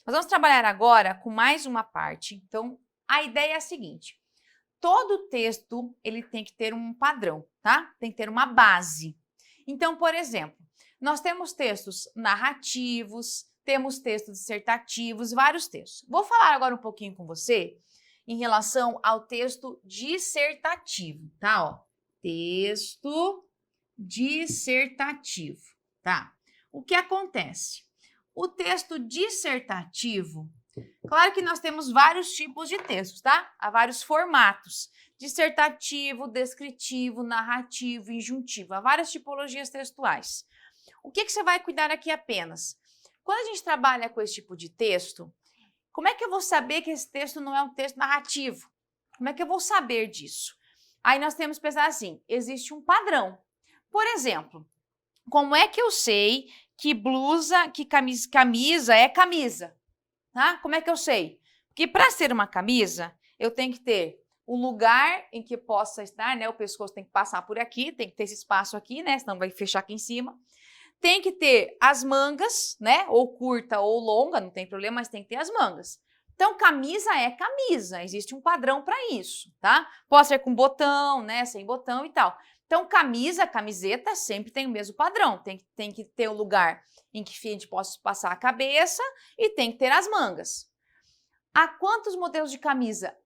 Nós vamos trabalhar agora com mais uma parte. Então, a ideia é a seguinte. Todo texto, ele tem que ter um padrão, tá? Tem que ter uma base. Então, por exemplo, nós temos textos narrativos, temos textos dissertativos, vários textos. Vou falar agora um pouquinho com você em relação ao texto dissertativo, tá? Ó, texto dissertativo, tá? O que acontece? O texto dissertativo, claro que nós temos vários tipos de textos, tá? Há vários formatos. Dissertativo, descritivo, narrativo, injuntivo. Há várias tipologias textuais. O que você vai cuidar aqui apenas? Quando a gente trabalha com esse tipo de texto, como é que eu vou saber que esse texto não é um texto narrativo? Como é que eu vou saber disso? Aí nós temos que pensar assim, existe um padrão. Por exemplo, como é que eu sei que blusa, que camisa é camisa? Tá? Como é que eu sei? Porque para ser uma camisa, eu tenho que ter o lugar em que possa estar, né? O pescoço tem que passar por aqui, tem que ter esse espaço aqui, né? Senão vai fechar aqui em cima. Tem que ter as mangas, né? Ou curta ou longa, não tem problema, mas tem que ter as mangas. Então, camisa é camisa, existe um padrão para isso, tá? Pode ser com botão, né? Sem botão e tal. Então, camisa, camiseta sempre tem o mesmo padrão. Tem que ter um lugar em que a gente possa passar a cabeça e tem que ter as mangas. Há quantos modelos de camisa?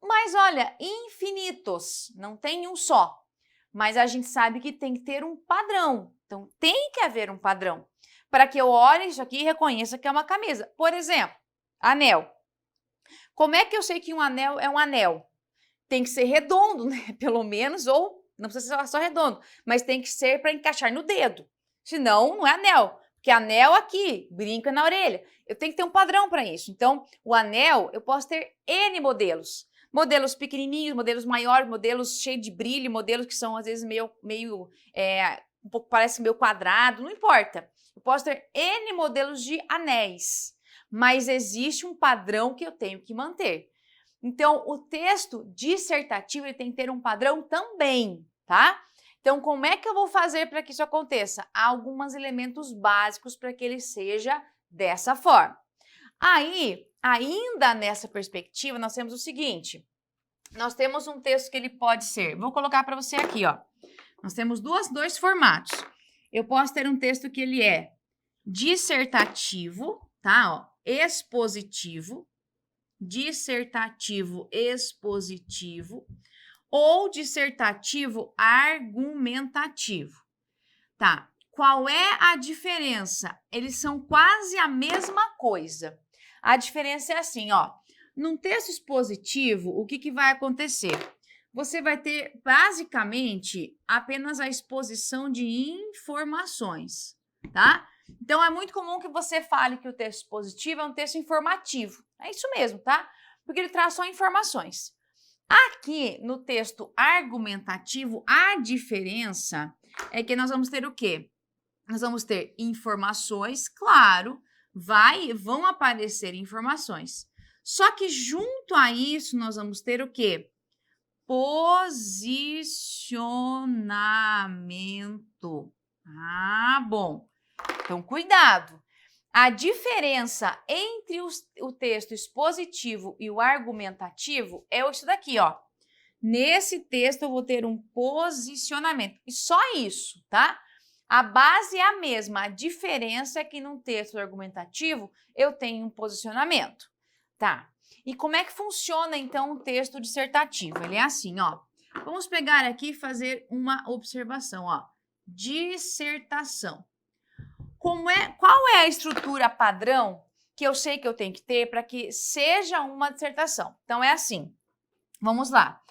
Mas olha, infinitos, não tem um só. Mas a gente sabe que tem que ter um padrão. Então, tem que haver um padrão para que eu olhe isso aqui e reconheça que é uma camisa. Por exemplo, anel. Como é que eu sei que um anel é um anel? Tem que ser redondo, né? Pelo menos, ou não precisa ser só redondo, mas tem que ser para encaixar no dedo. Senão, não é anel. Porque anel aqui, brinca na orelha. Eu tenho que ter um padrão para isso. Então, o anel, eu posso ter N modelos. Modelos pequenininhos, modelos maiores, modelos cheios de brilho, modelos que são, às vezes, um pouco parece meio quadrado, não importa. Eu posso ter N modelos de anéis, mas existe um padrão que eu tenho que manter. Então, o texto dissertativo ele tem que ter um padrão também, tá? Então, como é que eu vou fazer para que isso aconteça? Há alguns elementos básicos para que ele seja dessa forma. Aí, ainda nessa perspectiva, nós temos o seguinte. Nós temos um texto que ele pode ser... Vou colocar para você aqui, ó. Nós temos dois formatos. Eu posso ter um texto que ele é dissertativo, tá? Ó, expositivo, dissertativo expositivo ou dissertativo argumentativo. Tá, qual é a diferença? Eles são quase a mesma coisa. A diferença é assim, ó. Num texto expositivo, o que vai acontecer? Você vai ter, basicamente, apenas a exposição de informações, tá? Então, é muito comum que você fale que o texto expositivo é um texto informativo. É isso mesmo, tá? Porque ele traz só informações. Aqui, no texto argumentativo, a diferença é que nós vamos ter o quê? Nós vamos ter informações, claro, vão aparecer informações. Só que junto a isso, nós vamos ter o quê? Posicionamento. Ah, bom. Então, cuidado. A diferença entre o texto expositivo e o argumentativo é isso daqui, ó. Nesse texto eu vou ter um posicionamento. E só isso, tá? A base é a mesma. A diferença é que num texto argumentativo eu tenho um posicionamento, tá? E como é que funciona, então, o texto dissertativo? Ele é assim, ó. Vamos pegar aqui e fazer uma observação, ó. Dissertação. Qual é a estrutura padrão que eu sei que eu tenho que ter para que seja uma dissertação? Então, é assim. Vamos lá.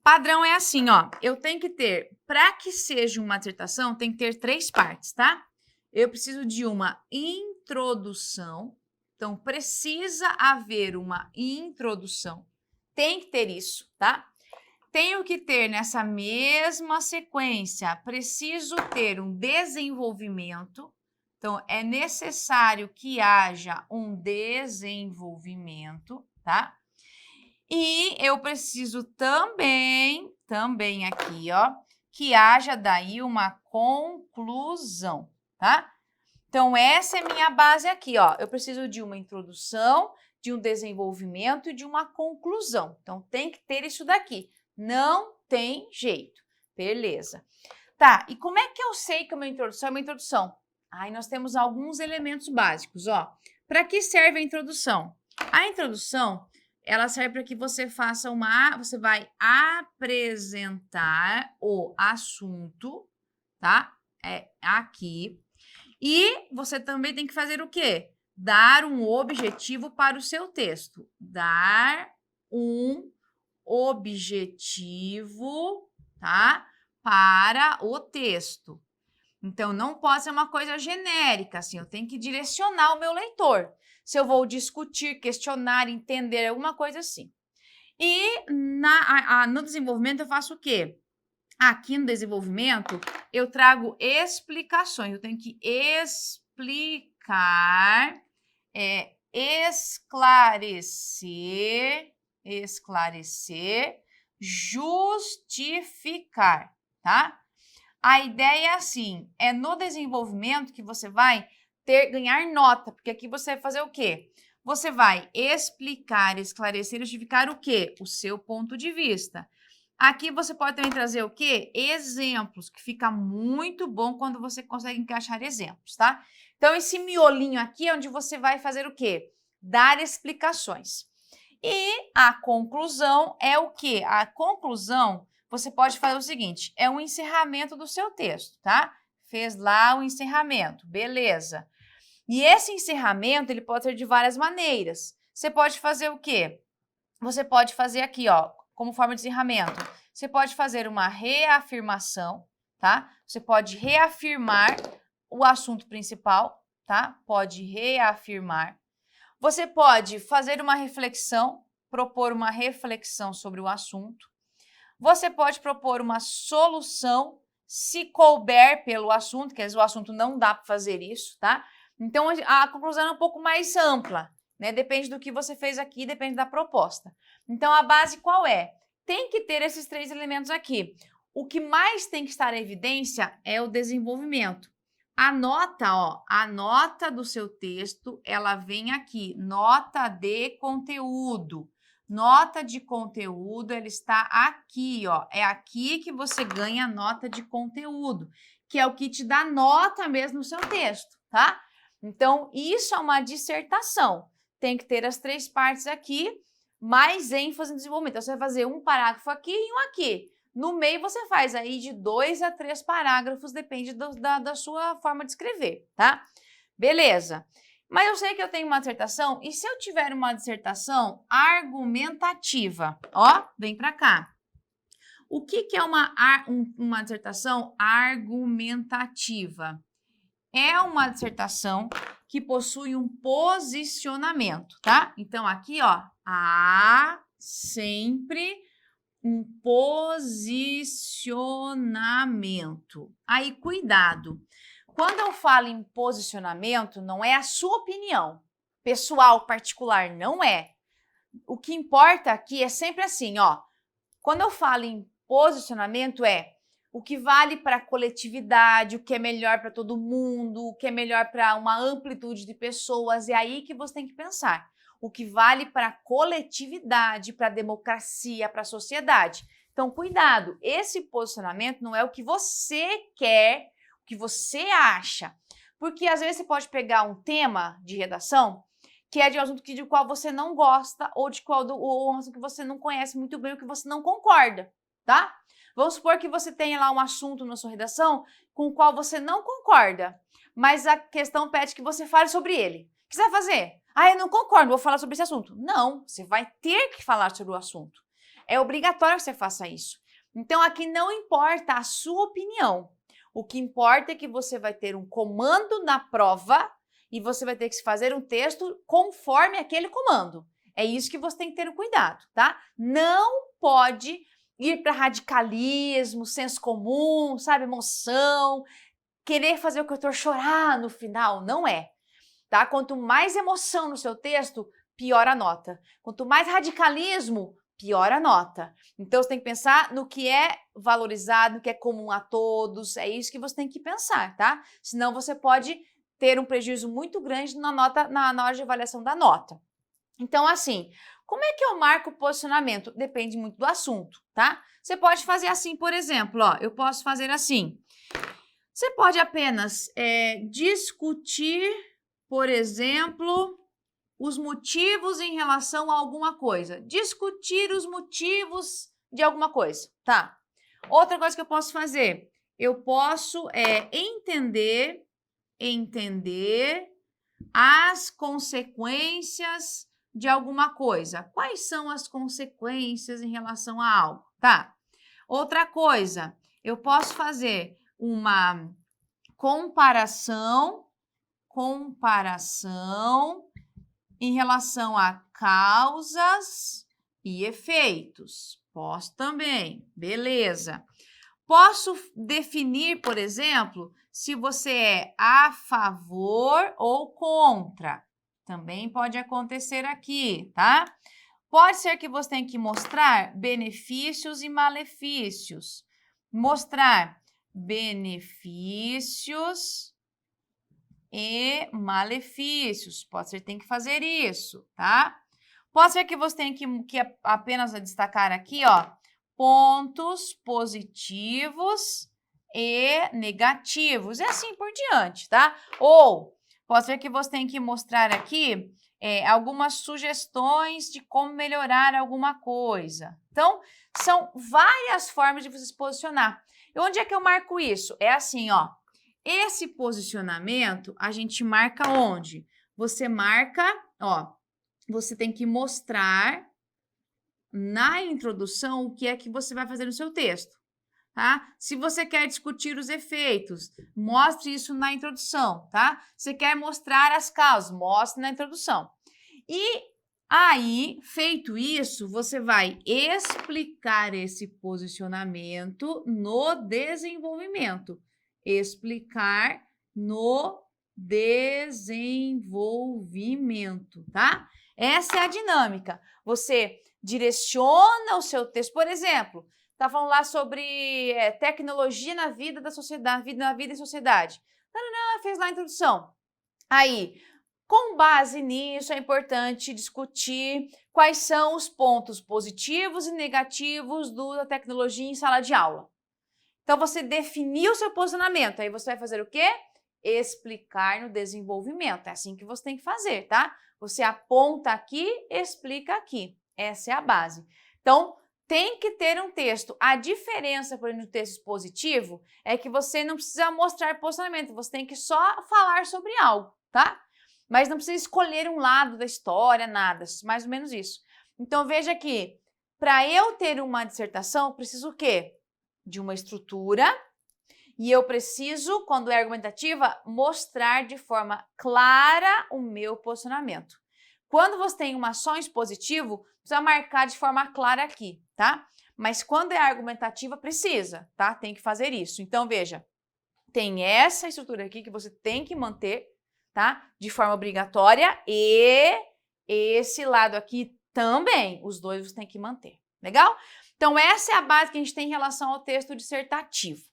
Padrão é assim, ó. Eu tenho que ter, para que seja uma dissertação, tem que ter 3 partes, tá? Eu preciso de uma introdução. Então, precisa haver uma introdução. Tem que ter isso, tá? Tenho que ter nessa mesma sequência, preciso ter um desenvolvimento. Então, é necessário que haja um desenvolvimento, tá? E eu preciso também aqui, ó, que haja daí uma conclusão, tá? Então, essa é minha base aqui, ó. Eu preciso de uma introdução, de um desenvolvimento e de uma conclusão. Então, tem que ter isso daqui. Não tem jeito. Beleza. Tá, e como é que eu sei que uma introdução é uma introdução? Aí nós temos alguns elementos básicos, ó. Para que serve a introdução? A introdução, ela serve para que você faça você vai apresentar o assunto, tá? É aqui. E você também tem que fazer o quê? Dar um objetivo para o seu texto. Dar um objetivo, tá? Para o texto. Então, não pode ser uma coisa genérica, assim, eu tenho que direcionar o meu leitor. Se eu vou discutir, questionar, entender, alguma coisa assim. E no desenvolvimento eu faço o quê? Aqui no desenvolvimento, eu trago explicações. Eu tenho que explicar, esclarecer, justificar, tá? A ideia é assim, é no desenvolvimento que você vai ganhar nota, porque aqui você vai fazer o quê? Você vai explicar, esclarecer, justificar o quê? O seu ponto de vista. Aqui você pode também trazer o quê? Exemplos, que fica muito bom quando você consegue encaixar exemplos, tá? Então, esse miolinho aqui é onde você vai fazer o quê? Dar explicações. E a conclusão é o quê? A conclusão, você pode fazer o seguinte, é um encerramento do seu texto, tá? Fez lá o encerramento, beleza. E esse encerramento, ele pode ser de várias maneiras. Você pode fazer o quê? Você pode fazer aqui, ó, como forma de encerramento. Você pode fazer uma reafirmação, tá? Você pode reafirmar o assunto principal, tá? Pode reafirmar. Você pode fazer uma reflexão, propor uma reflexão sobre o assunto. Você pode propor uma solução, se couber pelo assunto, quer dizer, o assunto não dá para fazer isso, tá? Então, a conclusão é um pouco mais ampla, né? Depende do que você fez aqui, depende da proposta. Então, a base qual é? Tem que ter esses 3 elementos aqui. O que mais tem que estar em evidência é o desenvolvimento. A nota, ó, a nota do seu texto, ela vem aqui, nota de conteúdo. Nota de conteúdo, ela está aqui, ó. É aqui que você ganha a nota de conteúdo, que é o que te dá nota mesmo no seu texto, tá? Então, isso é uma dissertação. Tem que ter as 3 partes aqui, mais ênfase no desenvolvimento. Então, você vai fazer um parágrafo aqui e um aqui. No meio, você faz aí de 2 a 3 parágrafos, depende da sua forma de escrever, tá? Beleza. Mas eu sei que eu tenho uma dissertação, e se eu tiver uma dissertação argumentativa? Ó, vem pra cá. O que é uma dissertação argumentativa? É uma dissertação que possui um posicionamento, tá? Então, aqui, ó, há sempre um posicionamento. Aí, cuidado. Quando eu falo em posicionamento, não é a sua opinião pessoal, particular, não é. O que importa aqui é sempre assim, ó. Quando eu falo em posicionamento, é o que vale para a coletividade, o que é melhor para todo mundo, o que é melhor para uma amplitude de pessoas. É aí que você tem que pensar. O que vale para a coletividade, para a democracia, para a sociedade. Então, cuidado, esse posicionamento não é o que você quer, o que você acha. Porque às vezes você pode pegar um tema de redação que é de um assunto de qual você não gosta ou ou um assunto que você não conhece muito bem, ou que você não concorda, tá? Vamos supor que você tenha lá um assunto na sua redação com o qual você não concorda, mas a questão pede que você fale sobre ele. O que você vai fazer? Ah, eu não concordo, vou falar sobre esse assunto. Não, você vai ter que falar sobre o assunto. É obrigatório que você faça isso. Então, aqui não importa a sua opinião. O que importa é que você vai ter um comando na prova e você vai ter que fazer um texto conforme aquele comando. É isso que você tem que ter um cuidado, tá? Não pode ir para radicalismo, senso comum, sabe, emoção, querer fazer o cantor chorar no final. Não é, tá? Quanto mais emoção no seu texto, pior a nota. Quanto mais radicalismo, pior a nota. Então, você tem que pensar no que é valorizado, no que é comum a todos. É isso que você tem que pensar, tá? Senão, você pode ter um prejuízo muito grande na hora de avaliação da nota. Então, assim, como é que eu marco o posicionamento? Depende muito do assunto, tá? Você pode fazer assim, por exemplo, ó, eu posso fazer assim. Você pode apenas discutir, por exemplo, os motivos em relação a alguma coisa. Discutir os motivos de alguma coisa, tá? Outra coisa que eu posso fazer, eu posso entender as consequências de alguma coisa. Quais são as consequências em relação a algo, tá? Outra coisa, eu posso fazer uma comparação em relação a causas e efeitos. Posso também, beleza. Posso definir, por exemplo, se você é a favor ou contra. Também pode acontecer aqui, tá? Pode ser que você tenha que mostrar benefícios e malefícios. Mostrar benefícios e malefícios. Pode ser que tem que fazer isso, tá? Pode ser que você tenha que apenas destacar aqui, ó, pontos positivos e negativos, e assim por diante, tá? Ou pode ser que você tenha que mostrar aqui algumas sugestões de como melhorar alguma coisa. Então, são várias formas de você se posicionar. E onde é que eu marco isso? É assim, ó. Esse posicionamento, a gente marca onde? Você marca, ó, você tem que mostrar na introdução o que é que você vai fazer no seu texto, tá? Se você quer discutir os efeitos, mostre isso na introdução, tá? Você quer mostrar as causas, mostre na introdução. E aí, feito isso, você vai explicar esse posicionamento no desenvolvimento. Explicar no desenvolvimento, tá? Essa é a dinâmica. Você direciona o seu texto. Por exemplo, tá falando lá sobre tecnologia na vida da sociedade, na vida e sociedade. Fez lá a introdução. Aí, com base nisso, é importante discutir quais são os pontos positivos e negativos da tecnologia em sala de aula. Então, você definiu o seu posicionamento. Aí, você vai fazer o quê? Explicar no desenvolvimento. É assim que você tem que fazer, tá? Você aponta aqui, explica aqui. Essa é a base. Então, tem que ter um texto. A diferença, por exemplo, do texto expositivo é que você não precisa mostrar posicionamento. Você tem que só falar sobre algo, tá? Mas não precisa escolher um lado da história, nada. Mais ou menos isso. Então, veja aqui. Para eu ter uma dissertação, eu preciso o quê? De uma estrutura. E eu preciso, quando é argumentativa, mostrar de forma clara o meu posicionamento. Quando você tem uma só expositivo, precisa marcar de forma clara aqui, tá? Mas quando é argumentativa, precisa, tá? Tem que fazer isso. Então, veja, tem essa estrutura aqui que você tem que manter, tá? De forma obrigatória e esse lado aqui também, os dois você tem que manter, legal? Então, essa é a base que a gente tem em relação ao texto dissertativo. O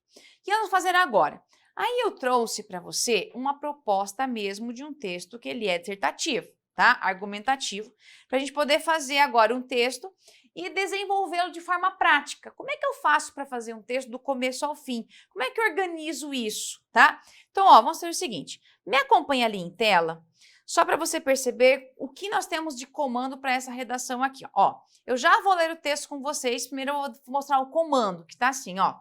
que nós vamos fazer agora? Aí eu trouxe para você uma proposta mesmo de um texto que ele é dissertativo, tá? Argumentativo, para a gente poder fazer agora um texto e desenvolvê-lo de forma prática. Como é que eu faço para fazer um texto do começo ao fim? Como é que eu organizo isso, tá? Então, ó, vamos fazer o seguinte, me acompanha ali em tela, só para você perceber o que nós temos de comando para essa redação aqui, ó. Eu já vou ler o texto com vocês, primeiro eu vou mostrar o comando, que tá assim, ó.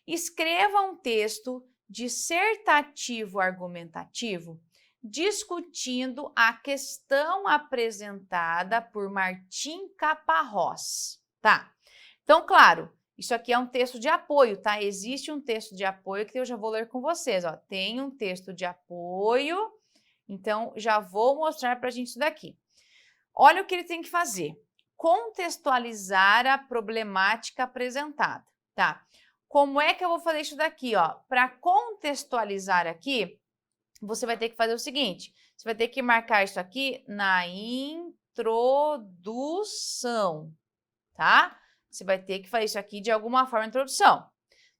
Escreva um texto dissertativo argumentativo discutindo a questão apresentada por Martim Caparrós, tá? Então, claro, isso aqui é um texto de apoio, tá? Existe um texto de apoio que eu já vou ler com vocês, ó. Tem um texto de apoio, então já vou mostrar pra gente isso daqui. Olha o que ele tem que fazer. Contextualizar a problemática apresentada, tá? Como é que eu vou fazer isso daqui, ó? Para contextualizar aqui, você vai ter que fazer o seguinte, você vai ter que marcar isso aqui na introdução, tá? Você vai ter que fazer isso aqui de alguma forma na introdução,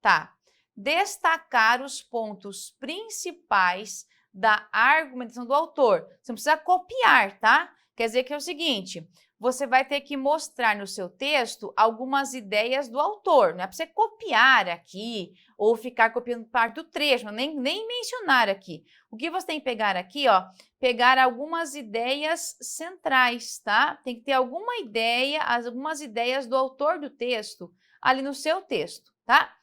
tá? Destacar os pontos principais da argumentação do autor. Você não precisa copiar, tá? Quer dizer que é o seguinte, você vai ter que mostrar no seu texto algumas ideias do autor. Não é para você copiar aqui ou ficar copiando parte do trecho, nem mencionar aqui. O que você tem que pegar aqui, ó, pegar algumas ideias centrais, tá? Tem que ter alguma ideia, algumas ideias do autor do texto ali no seu texto, tá?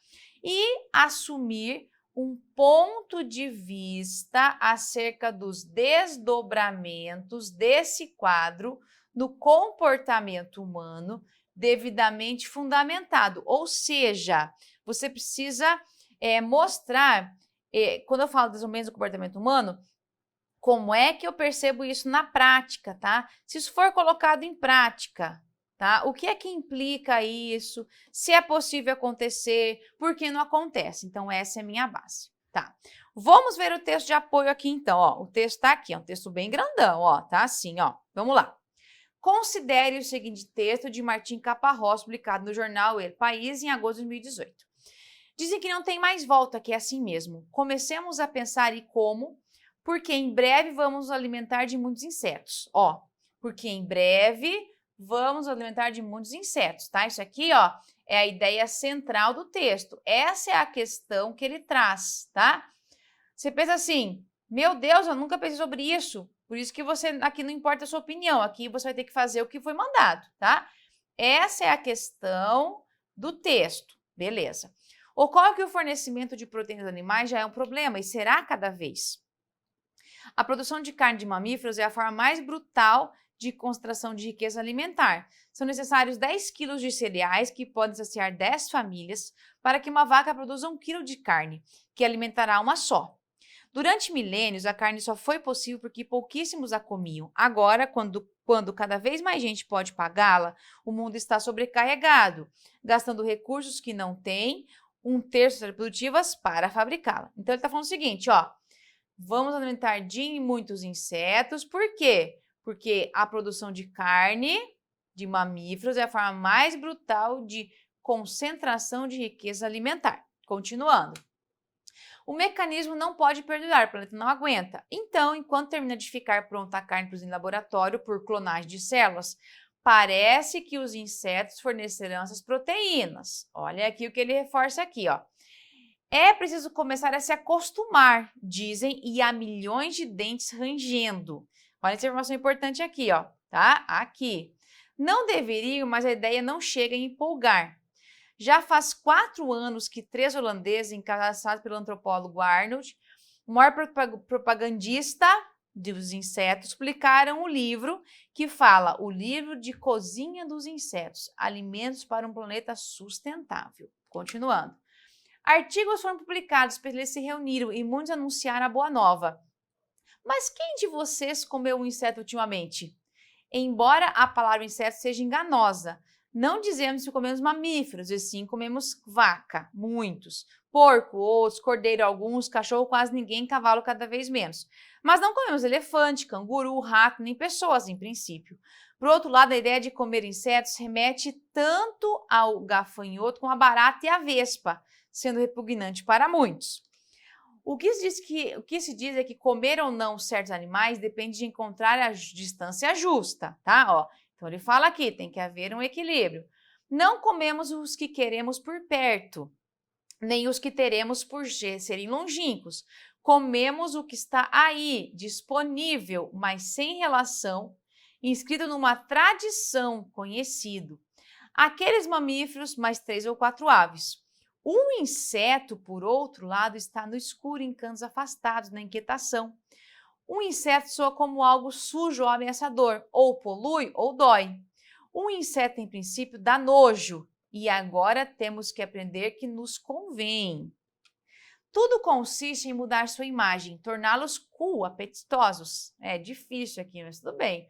E assumir um ponto de vista acerca dos desdobramentos desse quadro no comportamento humano devidamente fundamentado. Ou seja, você precisa mostrar, quando eu falo desdobramentos do comportamento humano, como é que eu percebo isso na prática, tá? Se isso for colocado em prática, tá? O que é que implica isso? Se é possível acontecer, por que não acontece? Então, essa é a minha base, tá? Vamos ver o texto de apoio aqui, então, ó. O texto tá aqui, é um texto bem grandão, ó, tá assim, ó. Vamos lá. Considere o seguinte texto de Martim Caparrós, publicado no jornal El País em agosto de 2018. Dizem que não tem mais volta, que é assim mesmo. Comecemos a pensar e como, porque em breve vamos nos alimentar de muitos insetos. Ó, porque em breve vamos nos alimentar de muitos insetos, tá? Isso aqui, ó, é a ideia central do texto. Essa é a questão que ele traz, tá? Você pensa assim, meu Deus, eu nunca pensei sobre isso. Por isso que você, aqui não importa a sua opinião, aqui você vai ter que fazer o que foi mandado, tá? Essa é a questão do texto, beleza. Ocorre que o fornecimento de proteínas animais já é um problema e será cada vez. A produção de carne de mamíferos é a forma mais brutal de concentração de riqueza alimentar. São necessários 10 quilos de cereais, que podem saciar 10 famílias, para que uma vaca produza 1 quilo de carne, que alimentará uma só. Durante milênios, a carne só foi possível porque pouquíssimos a comiam. Agora, quando cada vez mais gente pode pagá-la, o mundo está sobrecarregado, gastando recursos que não tem, 1/3 das áreas produtivas para fabricá-la. Então, ele está falando o seguinte, ó, vamos alimentar de muitos insetos, por quê? Porque a produção de carne, de mamíferos, é a forma mais brutal de concentração de riqueza alimentar. Continuando. O mecanismo não pode perdurar, o planeta não aguenta. Então, enquanto termina de ficar pronta a carne produzida em laboratório por clonagem de células, parece que os insetos fornecerão essas proteínas. Olha aqui o que ele reforça aqui, ó. É preciso começar a se acostumar, dizem, e há milhões de dentes rangendo. Olha essa informação importante aqui, ó, tá? Aqui. Não deveriam, mas a ideia não chega a empolgar. Já faz 4 anos que 3 holandeses, encabeçados pelo antropólogo Arnold, o maior propagandista dos insetos, publicaram um livro que fala o livro de cozinha dos insetos, alimentos para um planeta sustentável. Continuando. Artigos foram publicados, eles se reuniram e muitos anunciaram a boa nova. Mas quem de vocês comeu um inseto ultimamente? Embora a palavra inseto seja enganosa, não dizemos que comemos mamíferos, e sim comemos vaca, muitos, porco, outros, cordeiro, alguns, cachorro, quase ninguém, cavalo, cada vez menos. Mas não comemos elefante, canguru, rato, nem pessoas, em princípio. Por outro lado, a ideia de comer insetos remete tanto ao gafanhoto como a barata e a vespa, sendo repugnante para muitos. O que se diz é que comer ou não certos animais depende de encontrar a distância justa, tá? Ó, então ele fala aqui, tem que haver um equilíbrio. Não comemos os que queremos por perto, nem os que teremos por serem longínquos. Comemos o que está aí, disponível, mas sem relação, inscrito numa tradição, conhecido. Aqueles mamíferos, mais 3 ou 4 aves. Um inseto, por outro lado, está no escuro, em cantos afastados, na inquietação. Um inseto soa como algo sujo ou ameaçador, ou polui ou dói. Um inseto, em princípio, dá nojo, e agora temos que aprender que nos convém. Tudo consiste em mudar sua imagem, torná-los cool, apetitosos. É difícil aqui, mas tudo bem.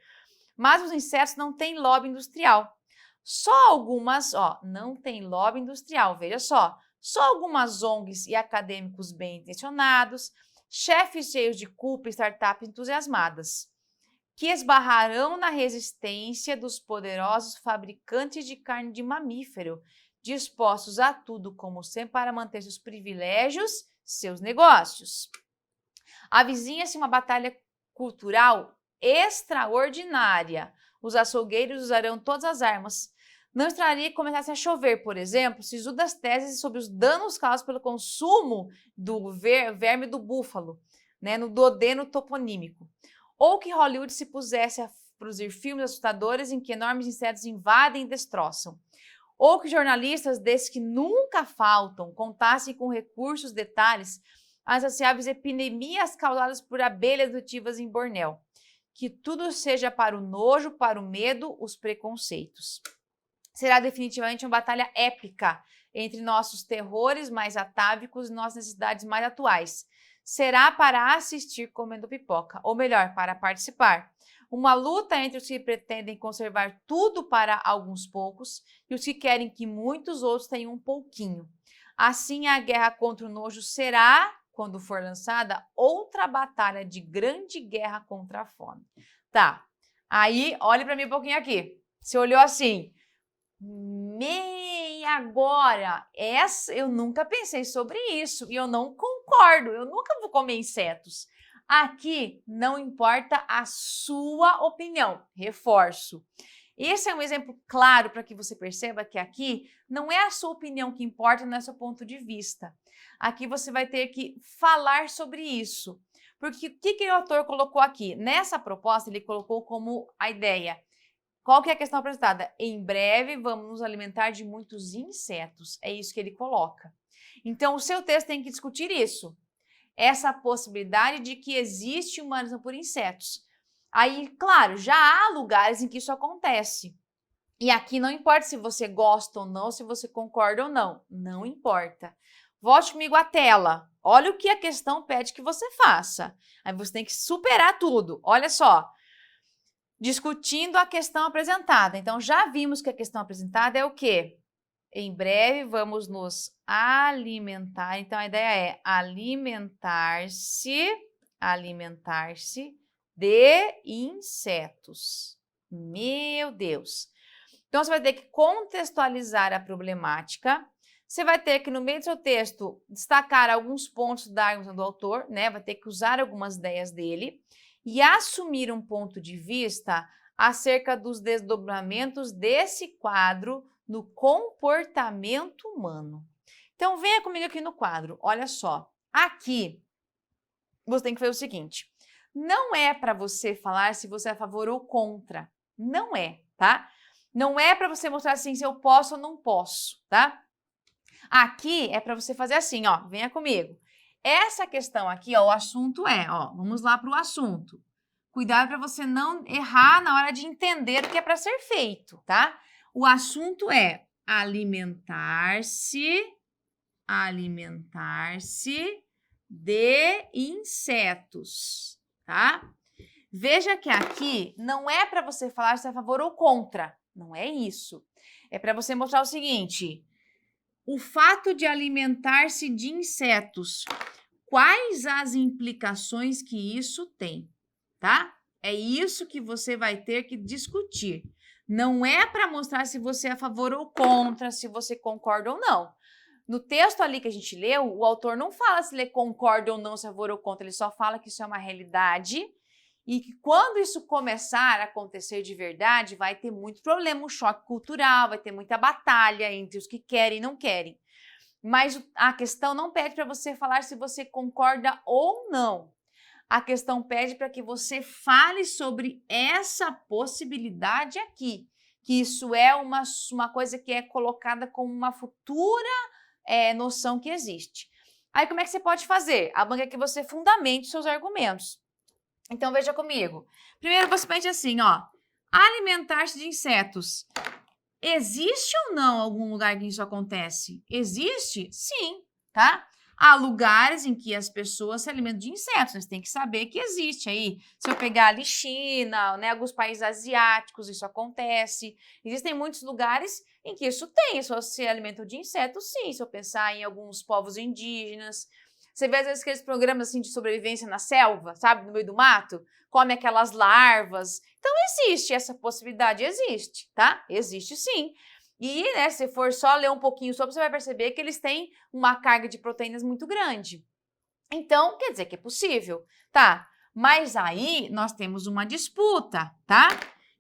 Mas os insetos não têm lobby industrial. Só algumas, ó, não tem lobby industrial, veja só algumas ONGs e acadêmicos bem intencionados, chefes cheios de culpa e startups entusiasmadas, que esbarrarão na resistência dos poderosos fabricantes de carne de mamífero, dispostos a tudo, como sempre, para manter seus privilégios, seus negócios. Avizinha-se uma batalha cultural extraordinária. Os açougueiros usarão todas as armas. Não estranharia que começasse a chover, por exemplo, se Judas tese sobre os danos causados pelo consumo do verme do búfalo, né, no duodeno toponímico. Ou que Hollywood se pusesse a produzir filmes assustadores em que enormes insetos invadem e destroçam. Ou que jornalistas, desses que nunca faltam, contassem com recursos, detalhes, as insaciáveis epidemias causadas por abelhas adotivas em Bornéu. Que tudo seja para o nojo, para o medo, os preconceitos. Será definitivamente uma batalha épica entre nossos terrores mais atávicos e nossas necessidades mais atuais. Será para assistir comendo pipoca, ou melhor, para participar. Uma luta entre os que pretendem conservar tudo para alguns poucos e os que querem que muitos outros tenham um pouquinho. Assim, a guerra contra o nojo será, quando for lançada, outra batalha de grande guerra contra a fome. Tá, aí olhe para mim um pouquinho aqui. Você olhou assim... agora, eu nunca pensei sobre isso e eu não concordo, eu nunca vou comer insetos. Aqui não importa a sua opinião, reforço. Esse é um exemplo claro para que você perceba que aqui não é a sua opinião que importa, não é seu ponto de vista. Aqui você vai ter que falar sobre isso. Porque o que o autor colocou aqui? Nessa proposta, ele colocou como a ideia. Qual que é a questão apresentada? Em breve vamos nos alimentar de muitos insetos. É isso que ele coloca. Então, o seu texto tem que discutir isso. Essa possibilidade de que existe uma alimentação por insetos. Aí, claro, já há lugares em que isso acontece. E aqui não importa se você gosta ou não, se você concorda ou não. Não importa. Volte comigo à tela. Olha o que a questão pede que você faça. Aí você tem que superar tudo. Olha só. Discutindo a questão apresentada. Então, já vimos que a questão apresentada é o quê? Em breve vamos nos alimentar. Então, a ideia é alimentar-se de insetos. Meu Deus! Então, você vai ter que contextualizar a problemática. Você vai ter que, no meio do seu texto, destacar alguns pontos da argumentação do autor, né? Vai ter que usar algumas ideias dele e assumir um ponto de vista acerca dos desdobramentos desse quadro no comportamento humano. Então, venha comigo aqui no quadro. Olha só, aqui você tem que fazer o seguinte. Não é para você falar se você é a favor ou contra. Não é, tá? Não é para você mostrar assim se eu posso ou não posso, tá? Aqui é para você fazer assim, ó, venha comigo. Essa questão aqui, ó, o assunto é, ó, vamos lá para o assunto. Cuidado para você não errar na hora de entender o que é para ser feito, tá? O assunto é alimentar-se de insetos, tá? Veja que aqui não é para você falar se é a favor ou contra, não é isso. É para você mostrar o seguinte: o fato de alimentar-se de insetos, quais as implicações que isso tem, tá? É isso que você vai ter que discutir. Não é para mostrar se você é a favor ou contra, se você concorda ou não. No texto ali que a gente leu, o autor não fala se ele concorda ou não, se é a favor ou contra, ele só fala que isso é uma realidade e que quando isso começar a acontecer de verdade, vai ter muito problema, um choque cultural, vai ter muita batalha entre os que querem e não querem. Mas a questão não pede para você falar se você concorda ou não. A questão pede para que você fale sobre essa possibilidade aqui, que isso é uma coisa que é colocada como uma futura noção que existe. Aí como é que você pode fazer? A banca é que você fundamente seus argumentos. Então veja comigo. Primeiro você pense assim, ó, alimentar-se de insetos. Existe ou não algum lugar que isso acontece? Existe? Sim, tá? Há lugares em que as pessoas se alimentam de insetos, você tem que saber que existe aí. Se eu pegar ali China, né, alguns países asiáticos, isso acontece. Existem muitos lugares em que isso tem, as pessoas se alimentam de insetos, sim. Se eu pensar em alguns povos indígenas, você vê às vezes aqueles programas assim de sobrevivência na selva, sabe, no meio do mato, come aquelas larvas. Então existe essa possibilidade, existe, tá? Existe sim. E, né, se for só ler um pouquinho sobre, você vai perceber que eles têm uma carga de proteínas muito grande. Então, quer dizer que é possível, tá? Mas aí nós temos uma disputa, tá?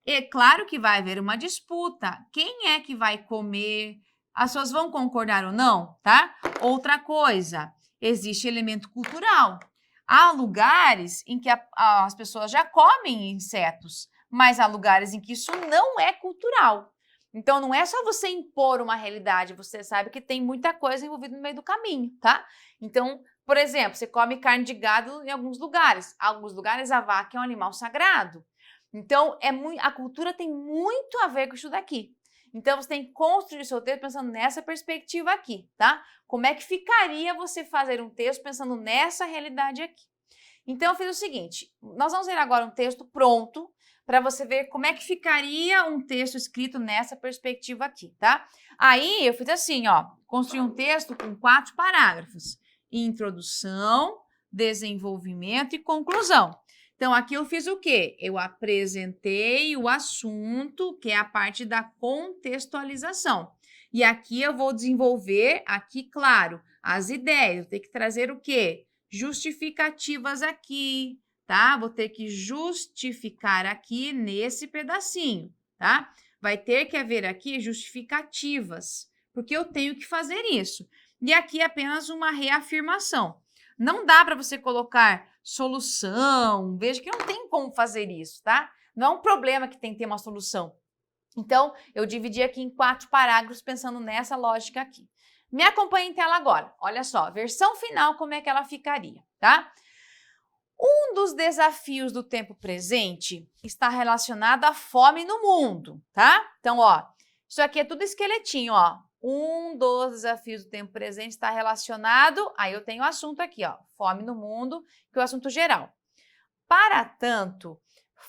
É claro que vai haver uma disputa. Quem é que vai comer? As pessoas vão concordar ou não, tá? Outra coisa, existe elemento cultural. Há lugares em que as pessoas já comem insetos, mas há lugares em que isso não é cultural. Então, não é só você impor uma realidade, você sabe que tem muita coisa envolvida no meio do caminho, tá? Então, por exemplo, você come carne de gado em alguns lugares. Em alguns lugares, a vaca é um animal sagrado. Então, a cultura tem muito a ver com isso daqui. Então, você tem que construir o seu texto pensando nessa perspectiva aqui, tá? Como é que ficaria você fazer um texto pensando nessa realidade aqui? Então, eu fiz o seguinte, nós vamos ver agora um texto pronto para você ver como é que ficaria um texto escrito nessa perspectiva aqui, tá? Aí, eu fiz assim, ó, construí um texto com 4 parágrafos. Introdução, desenvolvimento e conclusão. Então, aqui eu fiz o quê? Eu apresentei o assunto, que é a parte da contextualização. E aqui eu vou desenvolver, aqui, claro, as ideias. Eu tenho que trazer o quê? Justificativas aqui, tá? Vou ter que justificar aqui nesse pedacinho, tá? Vai ter que haver aqui justificativas, porque eu tenho que fazer isso. E aqui é apenas uma reafirmação. Não dá para você colocar solução, veja que não tem como fazer isso, tá? Não é um problema que tem que ter uma solução. Então, eu dividi aqui em 4 parágrafos pensando nessa lógica aqui. Me acompanhe em tela agora. Olha só, versão final, como é que ela ficaria, tá? Um dos desafios do tempo presente está relacionado à fome no mundo, tá? Então, ó, isso aqui é tudo esqueletinho, ó. Um dos desafios do tempo presente está relacionado, aí eu tenho o assunto aqui, ó, fome no mundo, que é o assunto geral. Para tanto,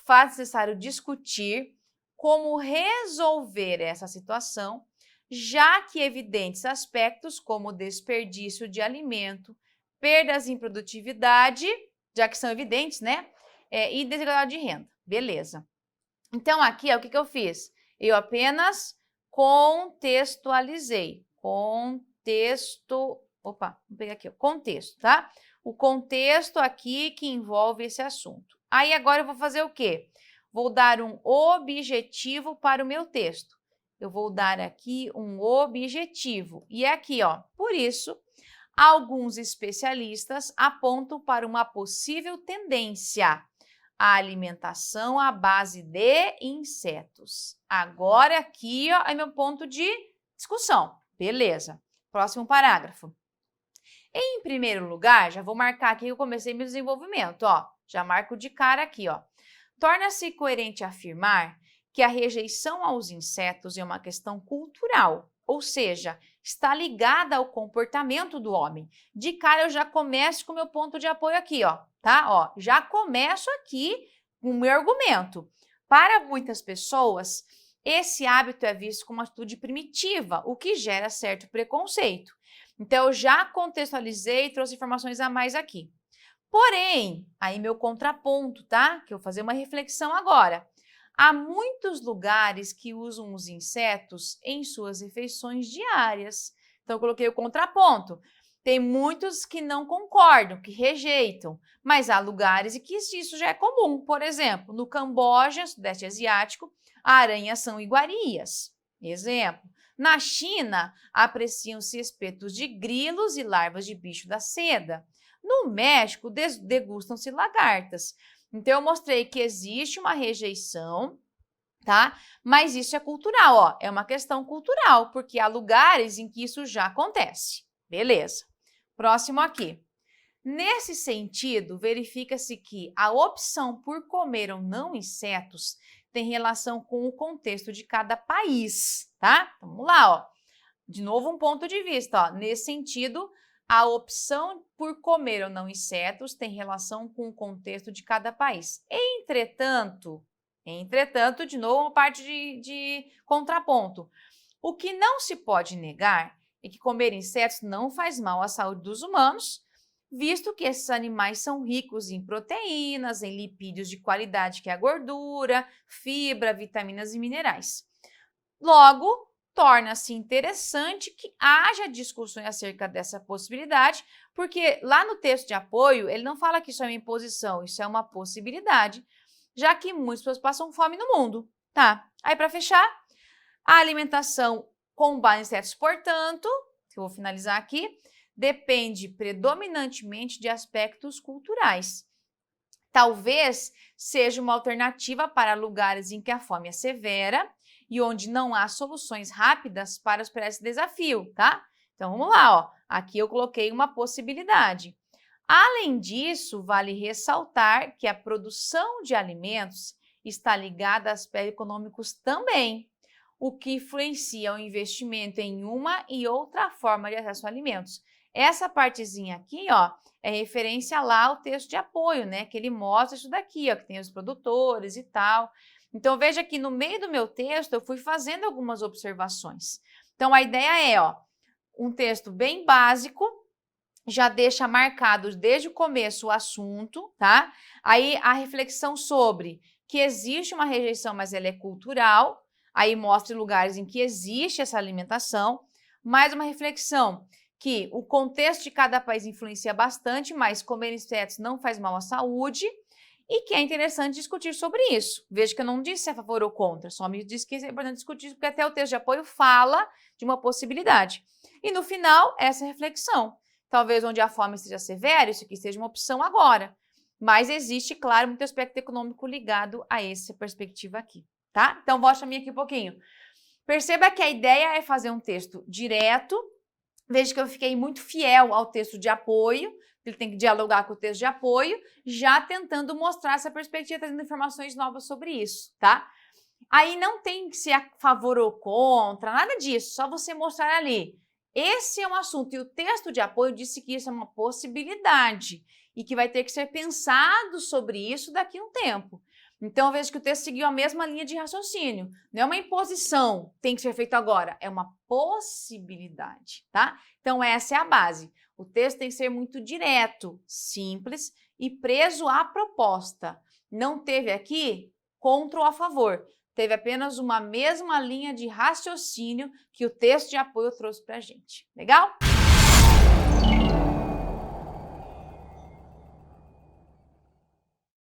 faz necessário discutir como resolver essa situação, já que evidentes aspectos como desperdício de alimento, perdas em produtividade, já que são evidentes, né? E desigualdade de renda. Beleza. Então, aqui, ó, o que eu fiz? Eu apenas contextualizei. Opa, vou pegar aqui, ó, contexto, tá? O contexto aqui que envolve esse assunto. Aí, agora eu vou fazer o quê? Vou dar um objetivo para o meu texto. Eu vou dar aqui um objetivo. E é aqui, ó, por isso, alguns especialistas apontam para uma possível tendência à alimentação à base de insetos. Agora aqui, ó, é meu ponto de discussão. Beleza. Próximo parágrafo. Em primeiro lugar, já vou marcar aqui que eu comecei meu desenvolvimento, ó. Já marco de cara aqui, ó. Torna-se coerente afirmar que a rejeição aos insetos é uma questão cultural, ou seja, está ligada ao comportamento do homem. De cara eu já começo com o meu ponto de apoio aqui, ó, tá? Ó, já começo aqui com o meu argumento. Para muitas pessoas, esse hábito é visto como uma atitude primitiva, o que gera certo preconceito. Então, eu já contextualizei e trouxe informações a mais aqui. Porém, aí meu contraponto, tá? Que eu vou fazer uma reflexão agora. Há muitos lugares que usam os insetos em suas refeições diárias. Então, eu coloquei o contraponto. Tem muitos que não concordam, que rejeitam, mas há lugares em que isso já é comum. Por exemplo, no Camboja, Sudeste Asiático, aranhas são iguarias. Exemplo. Na China, apreciam-se espetos de grilos e larvas de bicho da seda. No México, degustam-se lagartas. Então, eu mostrei que existe uma rejeição, tá? Mas isso é cultural, ó. É uma questão cultural, porque há lugares em que isso já acontece. Beleza. Próximo aqui. Nesse sentido, verifica-se que a opção por comer ou não insetos tem relação com o contexto de cada país, tá? Vamos lá, ó. De novo, um ponto de vista, ó. Nesse sentido, a opção por comer ou não insetos tem relação com o contexto de cada país. Entretanto, de novo, uma parte de contraponto. O que não se pode negar é que comer insetos não faz mal à saúde dos humanos, visto que esses animais são ricos em proteínas, em lipídios de qualidade, que é a gordura, fibra, vitaminas e minerais. Logo, torna-se interessante que haja discussões acerca dessa possibilidade, porque lá no texto de apoio, ele não fala que isso é uma imposição, isso é uma possibilidade, já que muitas pessoas passam fome no mundo, tá? Aí, para fechar, a alimentação com base em insetos, portanto, que eu vou finalizar aqui, depende predominantemente de aspectos culturais. Talvez seja uma alternativa para lugares em que a fome é severa e onde não há soluções rápidas para superar esse desafio, tá? Então, vamos lá, ó. Aqui eu coloquei uma possibilidade. Além disso, vale ressaltar que a produção de alimentos está ligada a aspectos econômicos também, o que influencia o investimento em uma e outra forma de acesso a alimentos. Essa partezinha aqui, ó, é referência lá ao texto de apoio, né? Que ele mostra isso daqui, ó, que tem os produtores e tal. Então, veja que no meio do meu texto eu fui fazendo algumas observações. Então, a ideia é, ó, um texto bem básico, já deixa marcado desde o começo o assunto, tá? Aí a reflexão sobre que existe uma rejeição, mas ela é cultural, aí mostra lugares em que existe essa alimentação, mais uma reflexão que o contexto de cada país influencia bastante, mas comer insetos não faz mal à saúde e que é interessante discutir sobre isso. Veja que eu não disse se é a favor ou contra, só me disse que é importante discutir, porque até o texto de apoio fala de uma possibilidade. E no final, essa reflexão. Talvez onde a fome esteja severa, isso aqui seja uma opção agora. Mas existe, claro, muito aspecto econômico ligado a essa perspectiva aqui, tá? Então, volte a mim aqui um pouquinho. Perceba que a ideia é fazer um texto direto. Veja que eu fiquei muito fiel ao texto de apoio, ele tem que dialogar com o texto de apoio, já tentando mostrar essa perspectiva, trazendo informações novas sobre isso, tá? Aí não tem que ser a favor ou contra, nada disso, só você mostrar ali. Esse é um assunto, e o texto de apoio disse que isso é uma possibilidade e que vai ter que ser pensado sobre isso daqui a um tempo. Então, eu vejo que o texto seguiu a mesma linha de raciocínio. Não é uma imposição, tem que ser feito agora, é uma possibilidade, tá? Então, essa é a base. O texto tem que ser muito direto, simples e preso à proposta. Não teve aqui contra ou a favor. Teve apenas uma mesma linha de raciocínio que o texto de apoio trouxe para a gente. Legal?